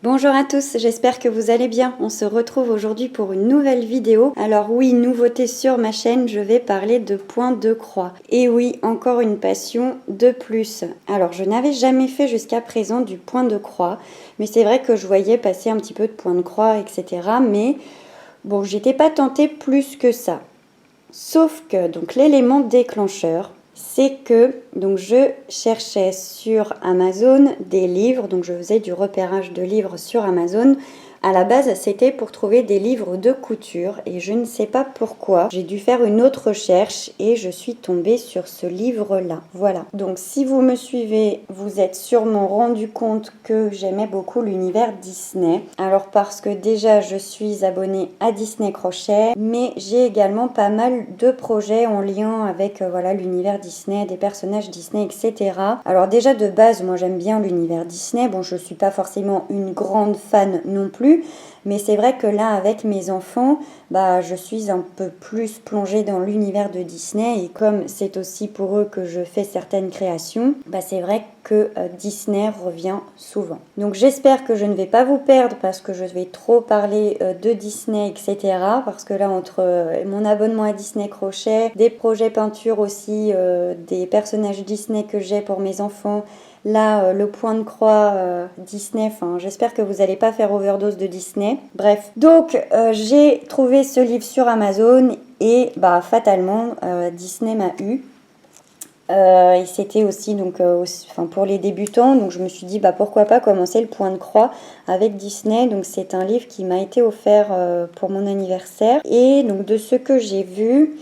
Bonjour à tous, j'espère que vous allez bien. On se retrouve aujourd'hui pour une nouvelle vidéo. Alors oui, nouveauté sur ma chaîne, je vais parler de points de croix. Et oui, encore une passion de plus. Alors je n'avais jamais fait jusqu'à présent du point de croix, mais c'est vrai que je voyais passer un petit peu de points de croix, etc. Mais bon, j'étais pas tentée plus que ça. Sauf que donc l'élément déclencheur, c'est que donc je cherchais sur Amazon des livres, donc je faisais du repérage de livres sur Amazon. À la base, c'était pour trouver des livres de couture et je ne sais pas pourquoi. J'ai dû faire une autre recherche et je suis tombée sur ce livre-là. Voilà. Donc si vous me suivez, vous êtes sûrement rendu compte que j'aimais beaucoup l'univers Disney. Alors parce que déjà, je suis abonnée à Disney Crochet, mais j'ai également pas mal de projets en lien avec voilà, l'univers Disney, des personnages Disney, etc. Alors déjà de base, moi j'aime bien l'univers Disney. Bon, je suis pas forcément une grande fan non plus. Mais c'est vrai que là, avec mes enfants, je suis un peu plus plongée dans l'univers de Disney. Et comme c'est aussi pour eux que je fais certaines créations, c'est vrai que Disney revient souvent. Donc j'espère que je ne vais pas vous perdre parce que je vais trop parler de Disney, etc. Parce que là, entre mon abonnement à Disney Crochet, des projets peinture aussi, des personnages Disney que j'ai pour mes enfants, là, le point de croix Disney, j'espère que vous n'allez pas faire overdose de Disney. Bref, donc j'ai trouvé ce livre sur Amazon et fatalement, Disney m'a eu. Et c'était aussi donc, pour les débutants, donc je me suis dit pourquoi pas commencer le point de croix avec Disney. Donc c'est un livre qui m'a été offert pour mon anniversaire. Et donc de ce que j'ai vu,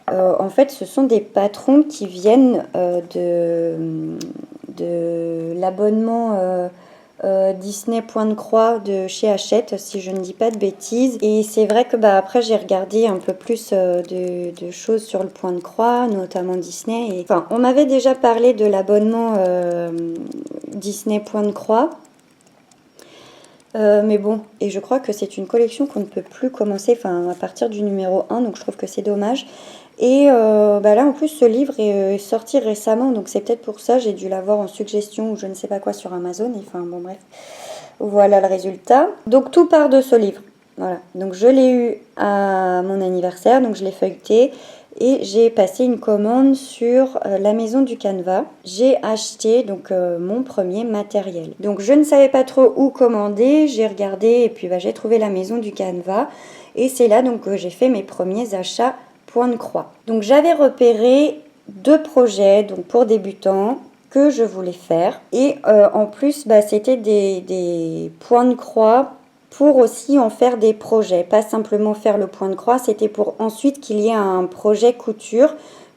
en fait ce sont des patrons qui viennent de l'abonnement Disney Point de Croix de chez Hachette, si je ne dis pas de bêtises. Et c'est vrai que après j'ai regardé un peu plus de choses sur le Point de Croix, notamment Disney. Et, on m'avait déjà parlé de l'abonnement Disney Point de Croix. Mais bon, et je crois que c'est une collection qu'on ne peut plus commencer à partir du numéro 1, donc je trouve que c'est dommage. Et là en plus ce livre est sorti récemment, donc c'est peut-être pour ça, j'ai dû l'avoir en suggestion ou je ne sais pas quoi sur Amazon, et bref, voilà le résultat. Donc tout part de ce livre, voilà, donc je l'ai eu à mon anniversaire, donc je l'ai feuilleté. Et j'ai passé une commande sur la maison du canevas. J'ai acheté donc mon premier matériel. Donc je ne savais pas trop où commander. J'ai regardé et puis j'ai trouvé la maison du canevas. Et c'est là donc que j'ai fait mes premiers achats point de croix. Donc j'avais repéré 2 projets donc pour débutants que je voulais faire. Et en plus c'était des points de croix pour aussi en faire des projets, pas simplement faire le point de croix, c'était pour ensuite qu'il y ait un projet couture,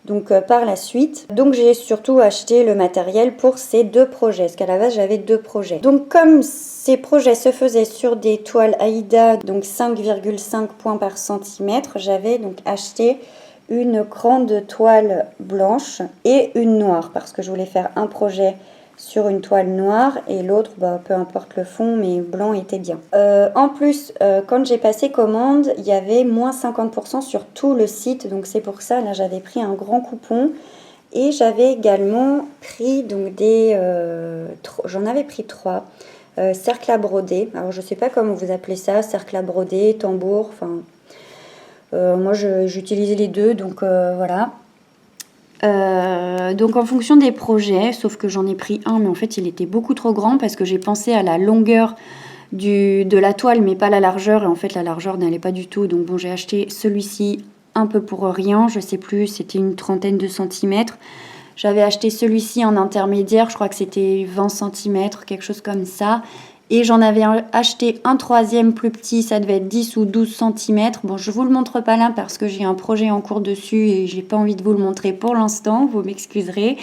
donc par la suite. Donc j'ai surtout acheté le matériel pour ces 2 projets, parce qu'à la base j'avais 2 projets. Donc comme ces projets se faisaient sur des toiles Aïda, donc 5,5 points par centimètre, j'avais donc acheté une grande toile blanche et une noire, parce que je voulais faire un projet sur une toile noire et l'autre, peu importe le fond, mais blanc était bien. En plus, quand j'ai passé commande, il y avait moins 50% sur tout le site, donc c'est pour ça, là j'avais pris un grand coupon et j'avais également pris donc j'en avais pris 3 cercles à broder. Alors je sais pas comment vous appelez ça, cercle à broder, tambour, moi j'utilisais les deux, donc voilà. Donc en fonction des projets, sauf que j'en ai pris un, mais en fait il était beaucoup trop grand parce que j'ai pensé à la longueur de la toile, mais pas la largeur, et en fait la largeur n'allait pas du tout. Donc bon, j'ai acheté celui-ci un peu pour rien, je sais plus, c'était une trentaine de centimètres. J'avais acheté celui-ci en intermédiaire, je crois que c'était 20 centimètres, quelque chose comme ça. Et j'en avais acheté un 3e plus petit, ça devait être 10 ou 12 cm. Bon, je vous le montre pas là parce que j'ai un projet en cours dessus et j'ai pas envie de vous le montrer pour l'instant, vous m'excuserez.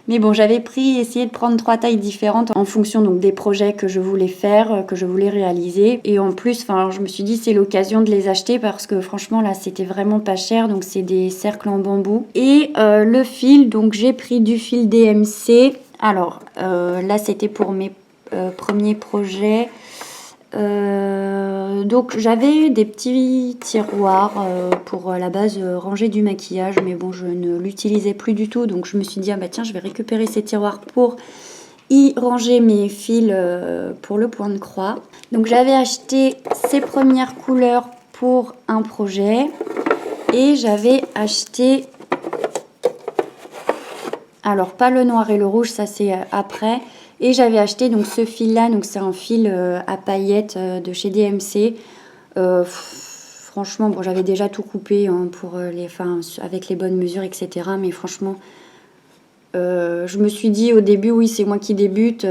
Mais bon, j'avais essayé de prendre 3 tailles différentes en fonction donc des projets que je voulais faire, que je voulais réaliser. Et en plus, je me suis dit c'est l'occasion de les acheter parce que franchement là c'était vraiment pas cher. Donc c'est des cercles en bambou. Et le fil, donc j'ai pris du fil DMC. Alors là c'était pour mes premier projet. Donc j'avais des petits tiroirs pour à la base ranger du maquillage, mais bon je ne l'utilisais plus du tout, donc je me suis dit tiens je vais récupérer ces tiroirs pour y ranger mes fils pour le point de croix. Donc j'avais acheté ces premières couleurs pour un projet et j'avais acheté, alors pas le noir et le rouge, ça c'est après, et j'avais acheté donc ce fil là, donc c'est un fil à paillettes de chez DMC. Franchement, bon, j'avais déjà tout coupé hein, pour avec les bonnes mesures, etc. Mais franchement, je me suis dit au début, oui, c'est moi qui débute,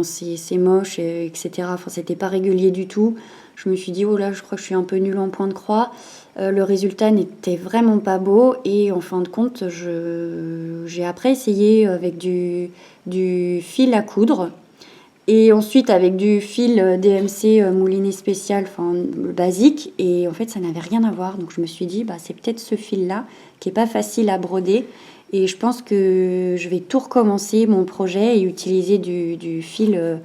c'est moche, etc. Enfin, c'était pas régulier du tout. Je me suis dit, oh là, je crois que je suis un peu nulle en point de croix. Le résultat n'était vraiment pas beau et en fin de compte, j'ai après essayé avec du fil à coudre. Et ensuite avec du fil DMC mouliné spécial, enfin basique, et en fait ça n'avait rien à voir. Donc je me suis dit, bah, c'est peut-être ce fil-là qui est pas facile à broder. Et je pense que je vais tout recommencer mon projet et utiliser du fil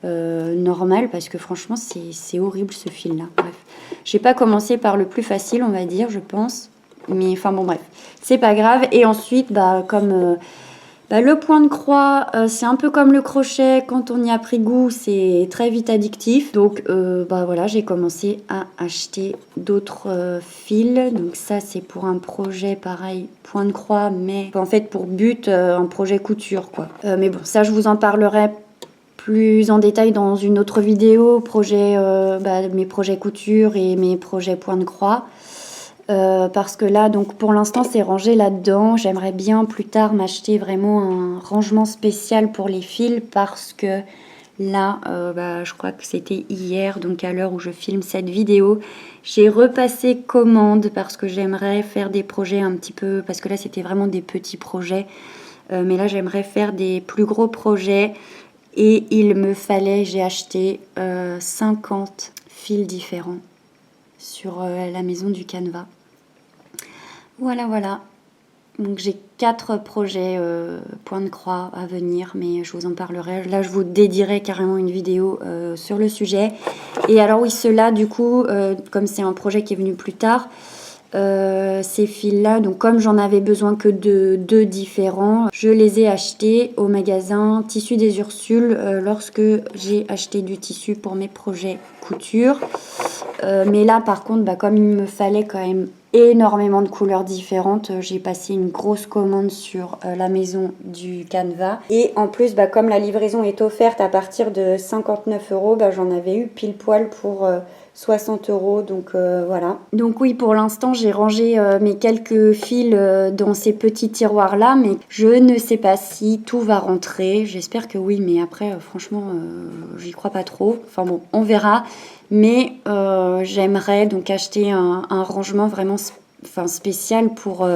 normal parce que franchement c'est horrible ce fil-là. Bref, j'ai pas commencé par le plus facile, on va dire, je pense. Mais enfin bon bref, c'est pas grave. Et ensuite, bah comme le point de croix, c'est un peu comme le crochet, quand on y a pris goût, c'est très vite addictif. Donc voilà, j'ai commencé à acheter d'autres fils. Donc ça, c'est pour un projet pareil, point de croix, mais en fait pour but, un projet couture, quoi. Mais bon, ça, je vous en parlerai plus en détail dans une autre vidéo, mes projets couture et mes projets point de croix. Parce que là, donc pour l'instant, c'est rangé là-dedans. J'aimerais bien plus tard m'acheter vraiment un rangement spécial pour les fils parce que là, je crois que c'était hier, donc à l'heure où je filme cette vidéo, j'ai repassé commande parce que j'aimerais faire des projets un petit peu, parce que là, c'était vraiment des petits projets. Mais là, j'aimerais faire des plus gros projets et il me fallait, j'ai acheté 50 fils différents sur la maison du Canva. Voilà. Donc j'ai 4 projets point de croix à venir, mais je vous en parlerai. Là, je vous dédierai carrément une vidéo sur le sujet. Et alors oui, ceux-là, du coup, comme c'est un projet qui est venu plus tard, ces fils-là, donc comme j'en avais besoin que de 2 différents, je les ai achetés au magasin Tissus des Ursules lorsque j'ai acheté du tissu pour mes projets couture. Mais là, par contre, comme il me fallait quand même énormément de couleurs différentes, j'ai passé une grosse commande sur la maison du Canva. Et en plus, comme la livraison est offerte à partir de 59 €, j'en avais eu pile poil pour 60 €. Donc voilà. Donc oui, pour l'instant, j'ai rangé mes quelques fils dans ces petits tiroirs-là, mais je ne sais pas si tout va rentrer. J'espère que oui, mais après, franchement, j'y crois pas trop. Enfin bon, on verra. Mais j'aimerais donc acheter un rangement vraiment spécial pour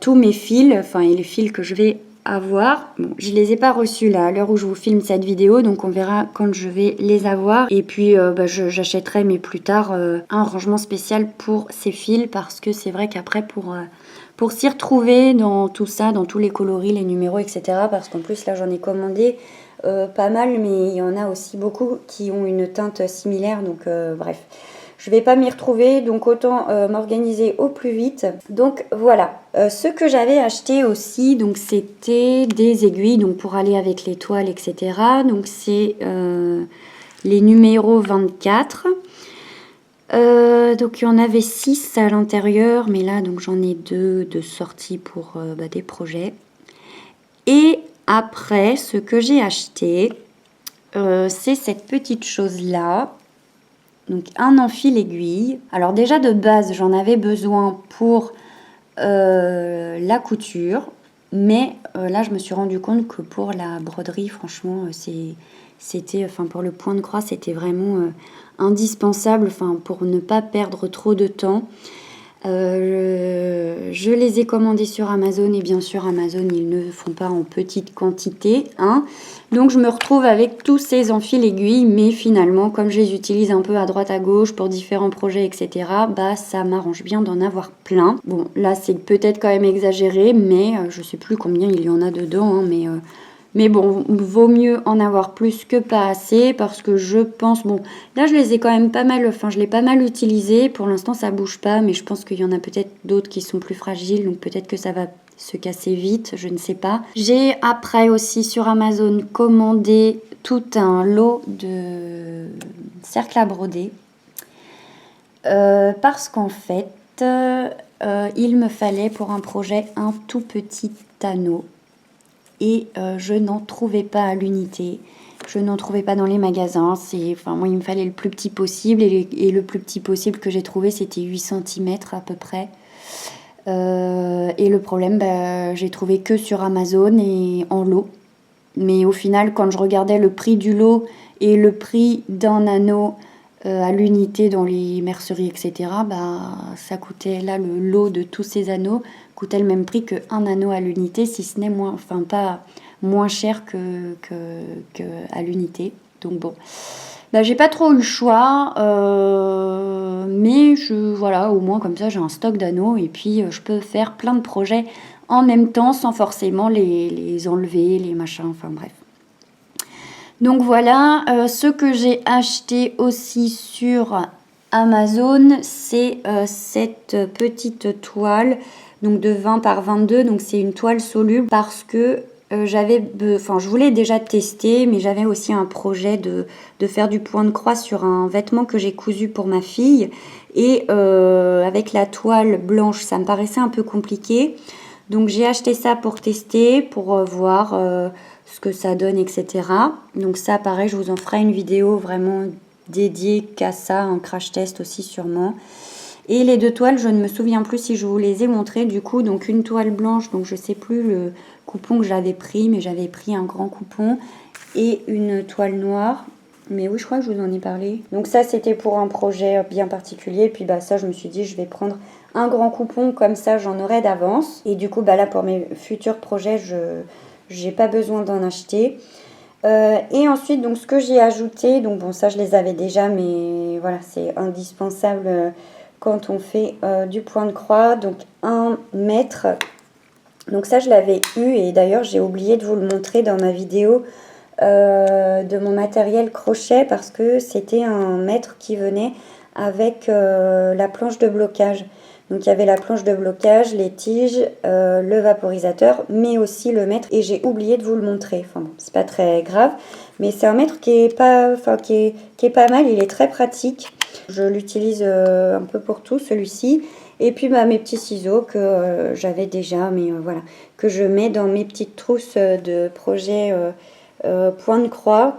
tous mes fils, et les fils que je vais avoir. Bon, je les ai pas reçus là à l'heure où je vous filme cette vidéo, donc on verra quand je vais les avoir. Et puis j'achèterai, mais plus tard, un rangement spécial pour ces fils parce que c'est vrai qu'après pour s'y retrouver dans tout ça, dans tous les coloris, les numéros, etc. Parce qu'en plus là j'en ai commandé pas mal, mais il y en a aussi beaucoup qui ont une teinte similaire, donc bref. Je vais pas m'y retrouver, donc autant m'organiser au plus vite. Donc voilà, ce que j'avais acheté aussi, donc c'était des aiguilles donc pour aller avec les toiles, etc. Donc c'est les numéros 24. Donc il y en avait 6 à l'intérieur, mais là donc j'en ai 2 de sortie pour des projets. Et après, ce que j'ai acheté, c'est cette petite chose-là. Donc un enfil aiguille. Alors déjà de base, j'en avais besoin pour la couture. Mais là, je me suis rendu compte que pour la broderie, franchement, c'était, pour le point de croix, c'était vraiment indispensable, pour ne pas perdre trop de temps. Je les ai commandés sur Amazon et bien sûr Amazon ils ne font pas en petite quantité, hein. Donc je me retrouve avec tous ces enfils aiguilles, mais finalement comme je les utilise un peu à droite à gauche pour différents projets, etc., ça m'arrange bien d'en avoir plein. Bon là c'est peut-être quand même exagéré, mais je sais plus combien il y en a dedans, hein, mais bon, vaut mieux en avoir plus que pas assez parce que je pense, bon, là je les ai quand même pas mal, je l'ai pas mal utilisé. Pour l'instant ça bouge pas, mais je pense qu'il y en a peut-être d'autres qui sont plus fragiles, donc peut-être que ça va se casser vite, je ne sais pas. J'ai après aussi sur Amazon commandé tout un lot de cercles à broder. Parce qu'en fait, il me fallait pour un projet un tout petit anneau. Et je n'en trouvais pas à l'unité. Je n'en trouvais pas dans les magasins. Enfin, moi, il me fallait le plus petit possible. Et le plus petit possible que j'ai trouvé, c'était 8 cm à peu près. Et le problème, j'ai trouvé que sur Amazon et en lot. Mais au final, quand je regardais le prix du lot et le prix d'un anneau à l'unité dans les merceries, etc., ça coûtait, là, le lot de tous ces anneaux coûtait le même prix qu'un anneau à l'unité, si ce n'est moins, enfin pas moins cher que à l'unité. Donc bon, j'ai pas trop eu le choix, mais voilà, au moins comme ça j'ai un stock d'anneaux et puis je peux faire plein de projets en même temps sans forcément les enlever, les machins, enfin bref. Donc voilà, ce que j'ai acheté aussi sur Amazon, c'est cette petite toile, donc de 20 par 22, donc c'est une toile soluble parce que je voulais déjà tester, mais j'avais aussi un projet de faire du point de croix sur un vêtement que j'ai cousu pour ma fille. Et avec la toile blanche, ça me paraissait un peu compliqué. Donc j'ai acheté ça pour tester, pour voir ce que ça donne, etc. Donc ça, pareil, je vous en ferai une vidéo vraiment dédiée qu'à ça, un crash test aussi sûrement. Et les deux toiles, je ne me souviens plus si je vous les ai montrées du coup. Donc une toile blanche, donc je sais plus le coupon que j'avais pris, mais j'avais pris un grand coupon. Et une toile noire. Mais oui, je crois que je vous en ai parlé. Donc ça, c'était pour un projet bien particulier. Et puis ça, je me suis dit, je vais prendre un grand coupon, comme ça, j'en aurai d'avance. Et du coup, là, pour mes futurs projets, je n'ai pas besoin d'en acheter. Et ensuite, donc ce que j'ai ajouté, donc bon, ça, je les avais déjà, mais voilà, c'est indispensable quand on fait du point de croix. Donc 1 mètre. Donc ça, je l'avais eu et d'ailleurs, j'ai oublié de vous le montrer dans ma vidéo de mon matériel crochet parce que c'était un mètre qui venait avec la planche de blocage. Donc il y avait la planche de blocage, les tiges, le vaporisateur, mais aussi le mètre. Et j'ai oublié de vous le montrer. Enfin bon, c'est pas très grave, mais c'est un mètre qui est pas mal. Il est très pratique. Je l'utilise un peu pour tout, celui-ci. Et puis mes petits ciseaux que j'avais déjà, mais voilà, que je mets dans mes petites trousses de projet point de croix.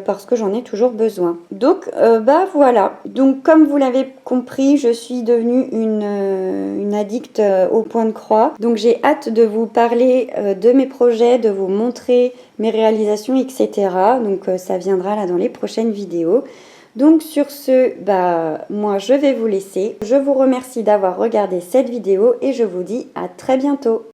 Parce que j'en ai toujours besoin. Donc voilà, donc comme vous l'avez compris, je suis devenue une addict au point de croix. Donc j'ai hâte de vous parler de mes projets, de vous montrer mes réalisations, etc. Donc ça viendra là dans les prochaines vidéos. Donc sur ce, moi je vais vous laisser. Je vous remercie d'avoir regardé cette vidéo et je vous dis à très bientôt.